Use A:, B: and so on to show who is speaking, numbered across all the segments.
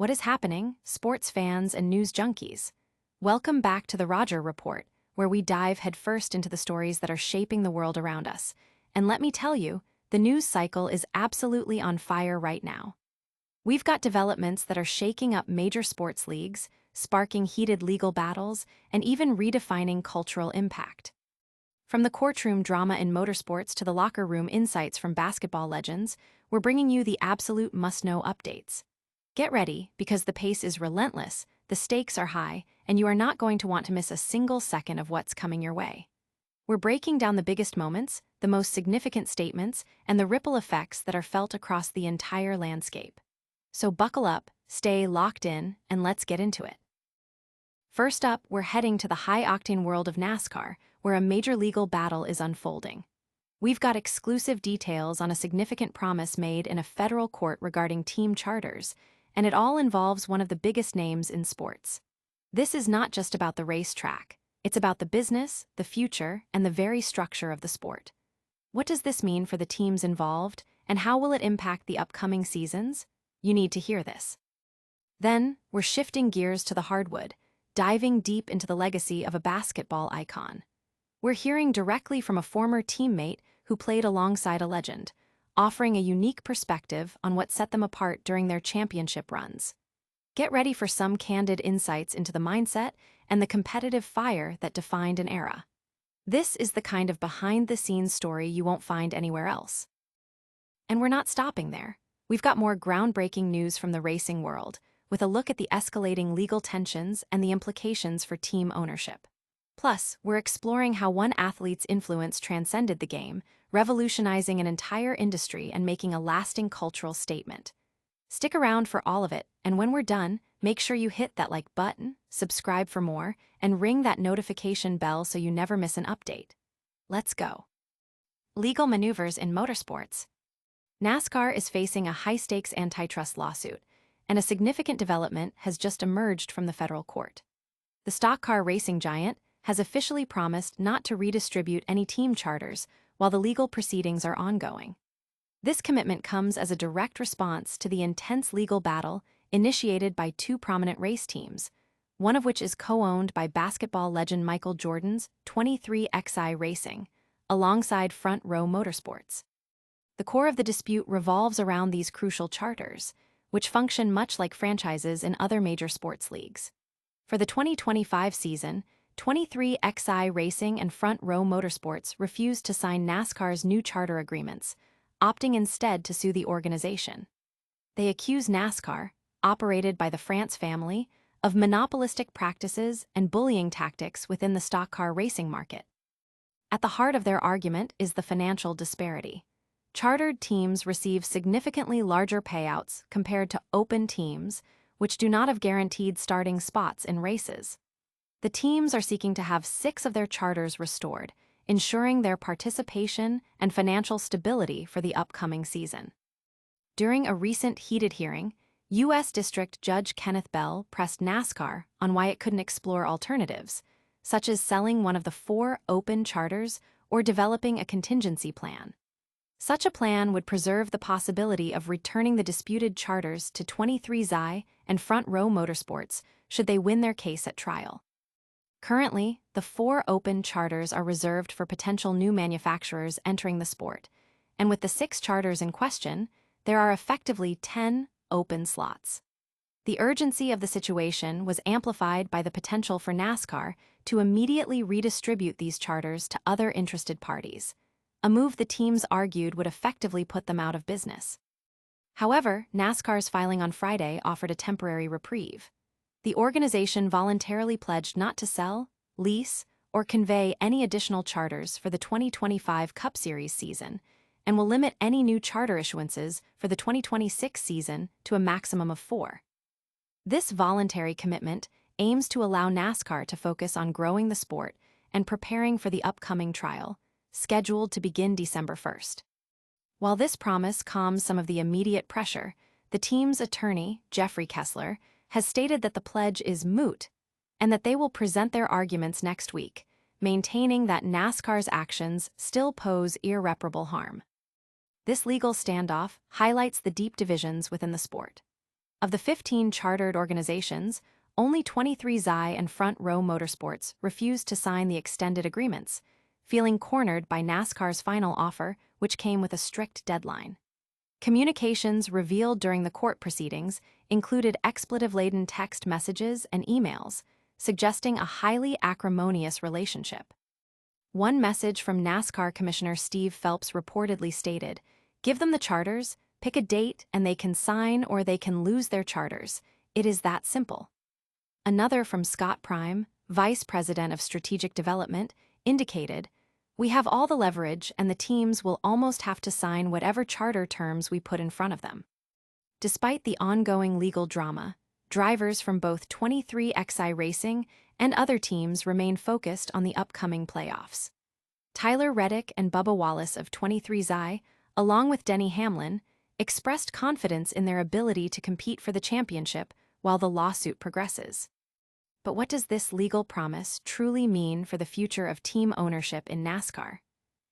A: What is happening, sports fans and news junkies? Welcome back to the Roger Report, where we dive headfirst into the stories that are shaping the world around us. And let me tell you, the news cycle is absolutely on fire right now. We've got developments that are shaking up major sports leagues, sparking heated legal battles, and even redefining cultural impact. From the courtroom drama in motorsports to the locker room insights from basketball legends, we're bringing you the absolute must-know updates. Get ready, because the pace is relentless, the stakes are high, and you are not going to want to miss a single second of what's coming your way. We're breaking down the biggest moments, the most significant statements, and the ripple effects that are felt across the entire landscape. So buckle up, stay locked in, and let's get into it. First up, we're heading to the high-octane world of NASCAR, where a major legal battle is unfolding. We've got exclusive details on a significant promise made in a federal court regarding team charters, and it all involves one of the biggest names in sports. This is not just about the racetrack. It's about the business, the future, and the very structure of the sport. What does this mean for the teams involved, and how will it impact the upcoming seasons? You need to hear this. Then, we're shifting gears to the hardwood, diving deep into the legacy of a basketball icon. We're hearing directly from a former teammate who played alongside a legend, offering a unique perspective on what set them apart during their championship runs. Get ready for some candid insights into the mindset and the competitive fire that defined an era. This is the kind of behind-the-scenes story you won't find anywhere else. And we're not stopping there. We've got more groundbreaking news from the racing world, with a look at the escalating legal tensions and the implications for team ownership. Plus, we're exploring how one athlete's influence transcended the game, revolutionizing an entire industry and making a lasting cultural statement. Stick around for all of it, and when we're done, make sure you hit that like button, subscribe for more, and ring that notification bell so you never miss an update. Let's go. Legal maneuvers in motorsports. NASCAR is facing a high-stakes antitrust lawsuit, and a significant development has just emerged from the federal court. The stock car racing giant has officially promised not to redistribute any team charters while the legal proceedings are ongoing. This commitment comes as a direct response to the intense legal battle initiated by two prominent race teams, one of which is co-owned by basketball legend Michael Jordan's 23XI Racing, alongside Front Row Motorsports. The core of the dispute revolves around these crucial charters, which function much like franchises in other major sports leagues. For the 2025 season, 23XI Racing and Front Row Motorsports refused to sign NASCAR's new charter agreements, opting instead to sue the organization. They accuse NASCAR, operated by the France family, of monopolistic practices and bullying tactics within the stock car racing market. At the heart of their argument is the financial disparity. Chartered teams receive significantly larger payouts compared to open teams, which do not have guaranteed starting spots in races. The teams are seeking to have 6 of their charters restored, ensuring their participation and financial stability for the upcoming season. During a recent heated hearing, U.S. District Judge Kenneth Bell pressed NASCAR on why it couldn't explore alternatives, such as selling one of the 4 open charters or developing a contingency plan. Such a plan would preserve the possibility of returning the disputed charters to 23XI and Front Row Motorsports should they win their case at trial. Currently, the 4 open charters are reserved for potential new manufacturers entering the sport, and with the 6 charters in question, there are effectively 10 open slots. The urgency of the situation was amplified by the potential for NASCAR to immediately redistribute these charters to other interested parties, a move the teams argued would effectively put them out of business. However, NASCAR's filing on Friday offered a temporary reprieve. The organization voluntarily pledged not to sell, lease, or convey any additional charters for the 2025 Cup Series season, and will limit any new charter issuances for the 2026 season to a maximum of 4. This voluntary commitment aims to allow NASCAR to focus on growing the sport and preparing for the upcoming trial, scheduled to begin December 1st. While this promise calms some of the immediate pressure, the team's attorney, Jeffrey Kessler, has stated that the pledge is moot and that they will present their arguments next week, maintaining that NASCAR's actions still pose irreparable harm. This legal standoff highlights the deep divisions within the sport. Of the 15 chartered organizations, only 23 Xi and Front Row Motorsports refused to sign the extended agreements, feeling cornered by NASCAR's final offer, which came with a strict deadline. Communications revealed during the court proceedings included expletive-laden text messages and emails, suggesting a highly acrimonious relationship. One message from NASCAR Commissioner Steve Phelps reportedly stated, "Give them the charters, pick a date, and they can sign or they can lose their charters. It is that simple." Another from Scott Prime, Vice President of Strategic Development, indicated, "We have all the leverage and the teams will almost have to sign whatever charter terms we put in front of them." Despite the ongoing legal drama, drivers from both 23XI Racing and other teams remain focused on the upcoming playoffs. Tyler Reddick and Bubba Wallace of 23XI, along with Denny Hamlin, expressed confidence in their ability to compete for the championship while the lawsuit progresses. But what does this legal promise truly mean for the future of team ownership in NASCAR?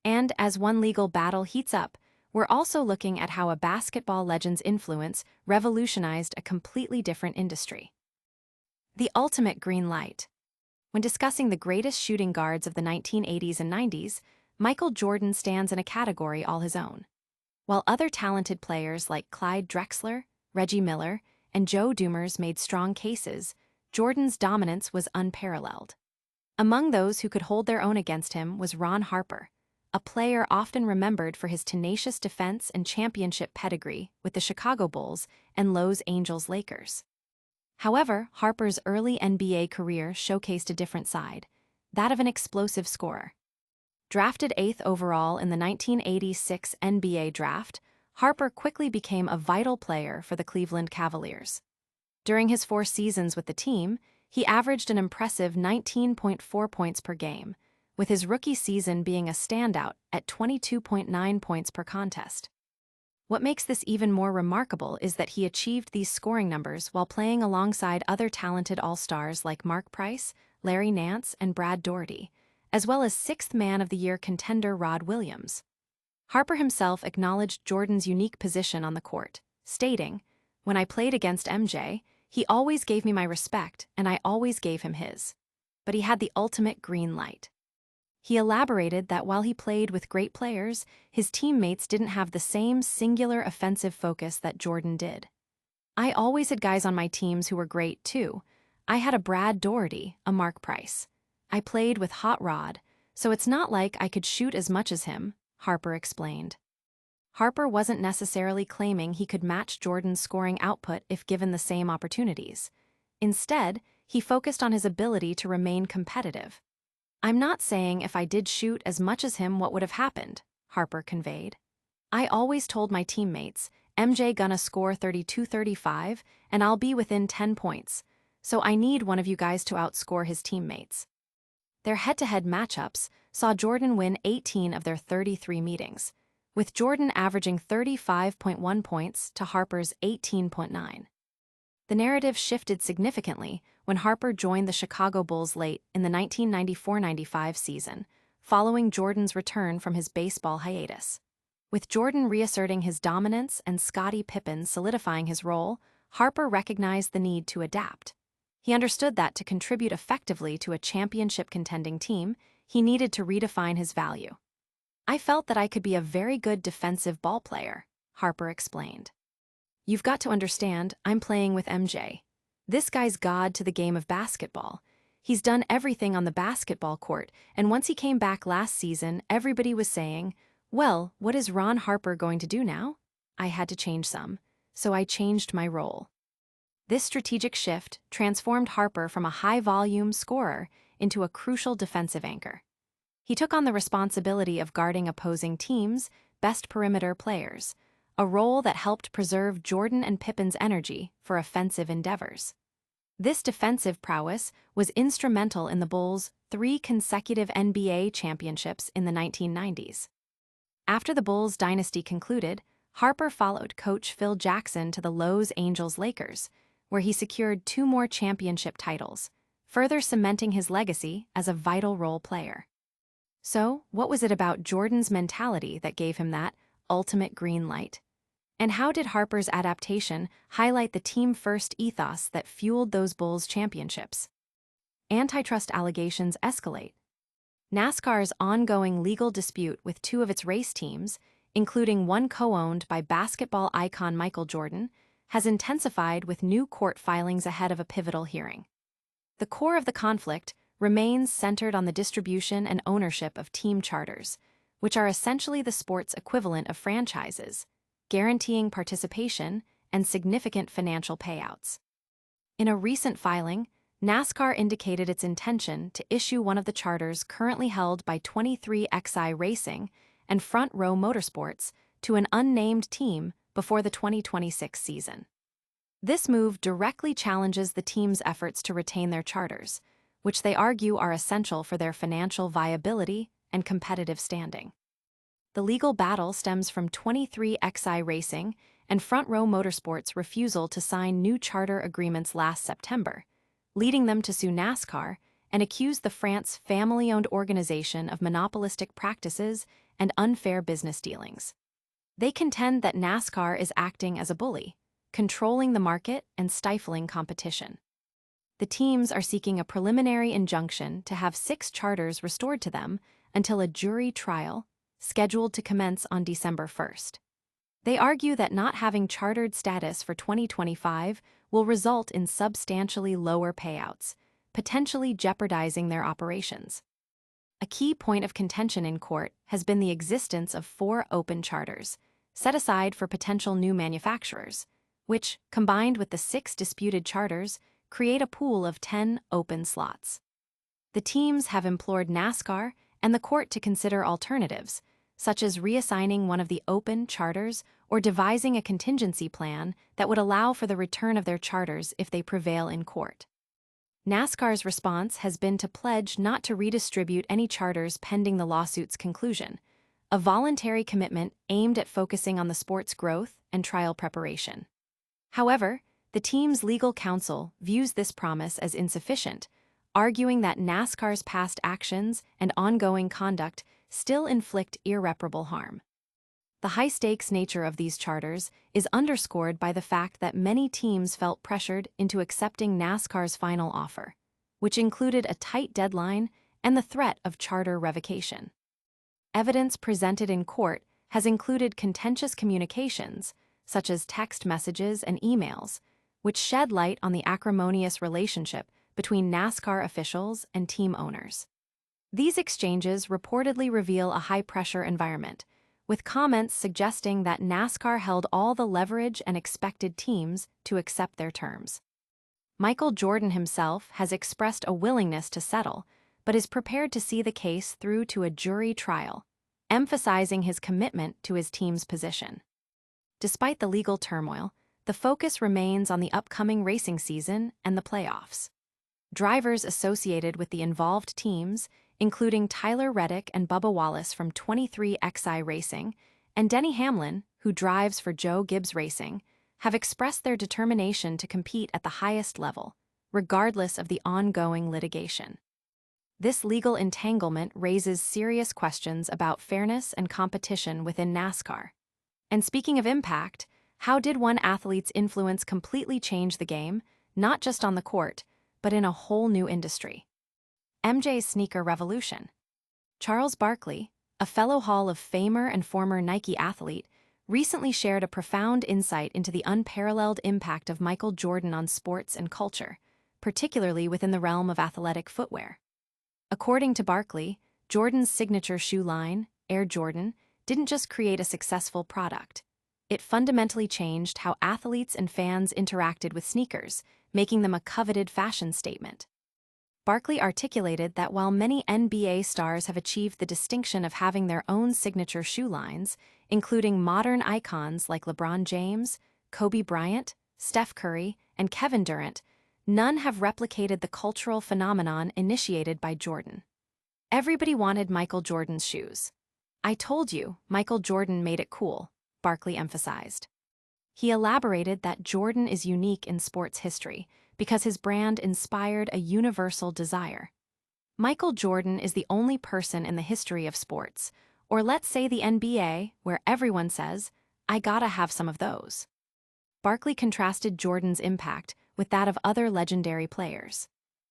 A: And as one legal battle heats up, we're also looking at how a basketball legend's influence revolutionized a completely different industry. The ultimate green light. When discussing the greatest shooting guards of the 1980s and 90s, Michael Jordan stands in a category all his own. While other talented players like Clyde Drexler, Reggie Miller, and Joe Dumars made strong cases, Jordan's dominance was unparalleled. Among those who could hold their own against him was Ron Harper, a player often remembered for his tenacious defense and championship pedigree with the Chicago Bulls and Los Angeles Lakers. However, Harper's early NBA career showcased a different side, that of an explosive scorer. Drafted 8th overall in the 1986 NBA draft, Harper quickly became a vital player for the Cleveland Cavaliers. During his 4 seasons with the team, he averaged an impressive 19.4 points per game, with his rookie season being a standout at 22.9 points per contest. What makes this even more remarkable is that he achieved these scoring numbers while playing alongside other talented all-stars like Mark Price, Larry Nance, and Brad Daugherty, as well as 6th Man of the Year contender Rod Williams. Harper himself acknowledged Jordan's unique position on the court, stating, "When I played against MJ, he always gave me my respect and I always gave him his. But he had the ultimate green light." He elaborated that while he played with great players, his teammates didn't have the same singular offensive focus that Jordan did. "I always had guys on my teams who were great too. I had a Brad Daugherty, a Mark Price. I played with Hot Rod, so it's not like I could shoot as much as him," Harper explained. Harper wasn't necessarily claiming he could match Jordan's scoring output if given the same opportunities. Instead, he focused on his ability to remain competitive. "I'm not saying if I did shoot as much as him what would have happened," Harper conveyed. "I always told my teammates, MJ gonna score 32-35 and I'll be within 10 points, so I need one of you guys to outscore his teammates." Their head-to-head matchups saw Jordan win 18 of their 33 meetings, with Jordan averaging 35.1 points to Harper's 18.9. The narrative shifted significantly when Harper joined the Chicago Bulls late in the 1994-95 season, following Jordan's return from his baseball hiatus. With Jordan reasserting his dominance and Scottie Pippen solidifying his role, Harper recognized the need to adapt. He understood that to contribute effectively to a championship-contending team, he needed to redefine his value. "I felt that I could be a very good defensive ball player," Harper explained. "You've got to understand, I'm playing with MJ. This guy's god to the game of basketball. He's done everything on the basketball court, and once he came back last season, everybody was saying, 'Well, what is Ron Harper going to do now?' I had to change some, so I changed my role." This strategic shift transformed Harper from a high-volume scorer into a crucial defensive anchor. He took on the responsibility of guarding opposing teams' best perimeter players, a role that helped preserve Jordan and Pippen's energy for offensive endeavors. This defensive prowess was instrumental in the Bulls' 3 consecutive NBA championships in the 1990s. After the Bulls' dynasty concluded, Harper followed coach Phil Jackson to the Los Angeles Lakers, where he secured 2 more championship titles, further cementing his legacy as a vital role player. So, what was it about Jordan's mentality that gave him that ultimate green light? And how did Harper's adaptation highlight the team-first ethos that fueled those Bulls championships? Antitrust allegations escalate. NASCAR's ongoing legal dispute with two of its race teams, including one co-owned by basketball icon Michael Jordan, has intensified with new court filings ahead of a pivotal hearing. The core of the conflict remains centered on the distribution and ownership of team charters, which are essentially the sport's equivalent of franchises, guaranteeing participation and significant financial payouts. In a recent filing, NASCAR indicated its intention to issue one of the charters currently held by 23XI Racing and Front Row Motorsports to an unnamed team before the 2026 season. This move directly challenges the team's efforts to retain their charters, which they argue are essential for their financial viability and competitive standing. The legal battle stems from 23XI Racing and Front Row Motorsports' refusal to sign new charter agreements last September, leading them to sue NASCAR and accuse the France family-owned organization of monopolistic practices and unfair business dealings. They contend that NASCAR is acting as a bully, controlling the market and stifling competition. The teams are seeking a preliminary injunction to have 6 charters restored to them until a jury trial, scheduled to commence on December 1st. They argue that not having chartered status for 2025 will result in substantially lower payouts, potentially jeopardizing their operations. A key point of contention in court has been the existence of 4 open charters, set aside for potential new manufacturers, which, combined with the 6 disputed charters, create a pool of 10 open slots. The teams have implored NASCAR and the court to consider alternatives, such as reassigning one of the open charters or devising a contingency plan that would allow for the return of their charters if they prevail in court. NASCAR's response has been to pledge not to redistribute any charters pending the lawsuit's conclusion, a voluntary commitment aimed at focusing on the sport's growth and trial preparation. However, the team's legal counsel views this promise as insufficient, arguing that NASCAR's past actions and ongoing conduct still inflict irreparable harm. The high-stakes nature of these charters is underscored by the fact that many teams felt pressured into accepting NASCAR's final offer, which included a tight deadline and the threat of charter revocation. Evidence presented in court has included contentious communications, such as text messages and emails, which shed light on the acrimonious relationship between NASCAR officials and team owners. These exchanges reportedly reveal a high-pressure environment, with comments suggesting that NASCAR held all the leverage and expected teams to accept their terms. Michael Jordan himself has expressed a willingness to settle, but is prepared to see the case through to a jury trial, emphasizing his commitment to his team's position. Despite the legal turmoil, the focus remains on the upcoming racing season and the playoffs. Drivers associated with the involved teams, including Tyler Reddick and Bubba Wallace from 23XI Racing, and Denny Hamlin, who drives for Joe Gibbs Racing, have expressed their determination to compete at the highest level, regardless of the ongoing litigation. This legal entanglement raises serious questions about fairness and competition within NASCAR. And speaking of impact, how did one athlete's influence completely change the game, not just on the court, but in a whole new industry? MJ's sneaker revolution. Charles Barkley, a fellow Hall of Famer and former Nike athlete, recently shared a profound insight into the unparalleled impact of Michael Jordan on sports and culture, particularly within the realm of athletic footwear. According to Barkley, Jordan's signature shoe line, Air Jordan, didn't just create a successful product. It fundamentally changed how athletes and fans interacted with sneakers, making them a coveted fashion statement. Barkley articulated that while many NBA stars have achieved the distinction of having their own signature shoe lines, including modern icons like LeBron James, Kobe Bryant, Steph Curry, and Kevin Durant, none have replicated the cultural phenomenon initiated by Jordan. Everybody wanted Michael Jordan's shoes. "I told you, Michael Jordan made it cool," Barkley emphasized. He elaborated that Jordan is unique in sports history because his brand inspired a universal desire. Michael Jordan is the only person in the history of sports, or let's say the NBA, where everyone says, "I gotta have some of those." Barkley contrasted Jordan's impact with that of other legendary players.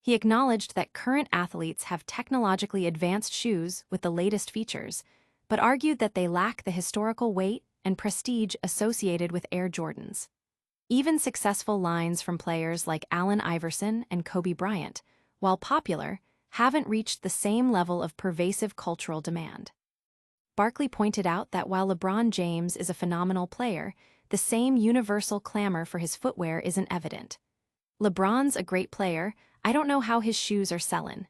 A: He acknowledged that current athletes have technologically advanced shoes with the latest features, but argued that they lack the historical weight and prestige associated with Air Jordans. Even successful lines from players like Allen Iverson and Kobe Bryant, while popular, haven't reached the same level of pervasive cultural demand. Barkley pointed out that while LeBron James is a phenomenal player, the same universal clamor for his footwear isn't evident. "LeBron's a great player, I don't know how his shoes are sellin'.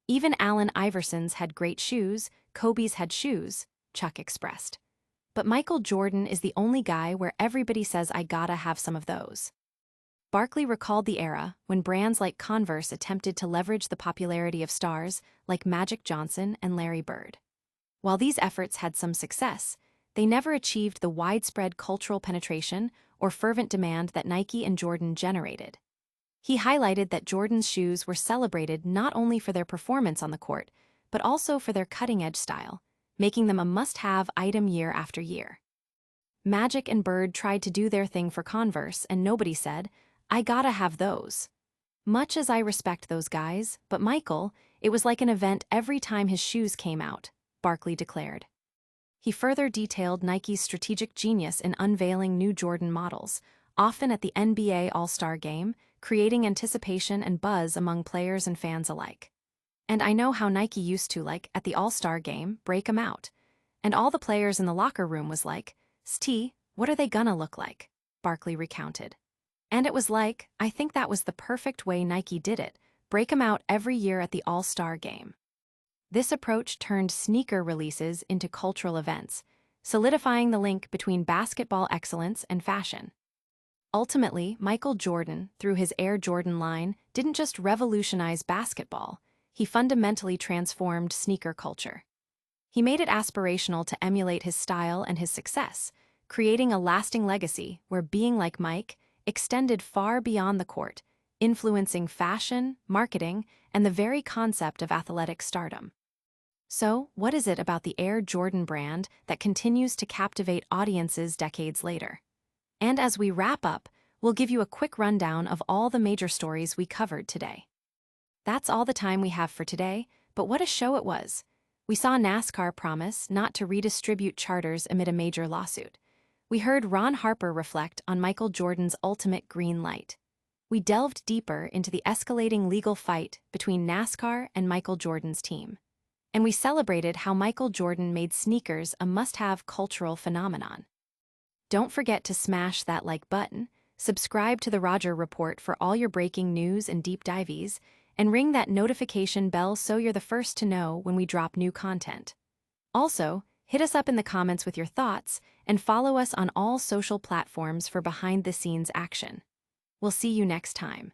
A: Even Allen Iverson's had great shoes, Kobe's had shoes," Chuck expressed. "But Michael Jordan is the only guy where everybody says I gotta have some of those." Barkley recalled the era when brands like Converse attempted to leverage the popularity of stars like Magic Johnson and Larry Bird. While these efforts had some success, they never achieved the widespread cultural penetration or fervent demand that Nike and Jordan generated. He highlighted that Jordan's shoes were celebrated not only for their performance on the court, but also for their cutting-edge style, making them a must-have item year after year. Magic and Bird tried to do their thing for Converse, and nobody said, "I gotta have those." "Much as I respect those guys, but Michael, it was like an event every time his shoes came out," Barkley declared. He further detailed Nike's strategic genius in unveiling new Jordan models, often at the NBA All-Star Game, creating anticipation and buzz among players and fans alike. "And I know how Nike used to, like, at the All-Star Game, break 'em out. And all the players in the locker room was like, 'St, what are they gonna look like?'" Barkley recounted. "And it was like, I think that was the perfect way Nike did it, break 'em out every year at the All-Star Game." This approach turned sneaker releases into cultural events, solidifying the link between basketball excellence and fashion. Ultimately, Michael Jordan, through his Air Jordan line, didn't just revolutionize basketball, he fundamentally transformed sneaker culture. He made it aspirational to emulate his style and his success, creating a lasting legacy where being like Mike extended far beyond the court, influencing fashion, marketing, and the very concept of athletic stardom. So, what is it about the Air Jordan brand that continues to captivate audiences decades later? And as we wrap up, we'll give you a quick rundown of all the major stories we covered today. That's all the time we have for today, but what a show it was! We saw NASCAR promise not to redistribute charters amid a major lawsuit. We heard Ron Harper reflect on Michael Jordan's ultimate green light. We delved deeper into the escalating legal fight between NASCAR and Michael Jordan's team. And we celebrated how Michael Jordan made sneakers a must-have cultural phenomenon. Don't forget to smash that like button, subscribe to the Roger Report for all your breaking news and deep dives, and ring that notification bell so you're the first to know when we drop new content. Also, hit us up in the comments with your thoughts and follow us on all social platforms for behind-the-scenes action. We'll see you next time.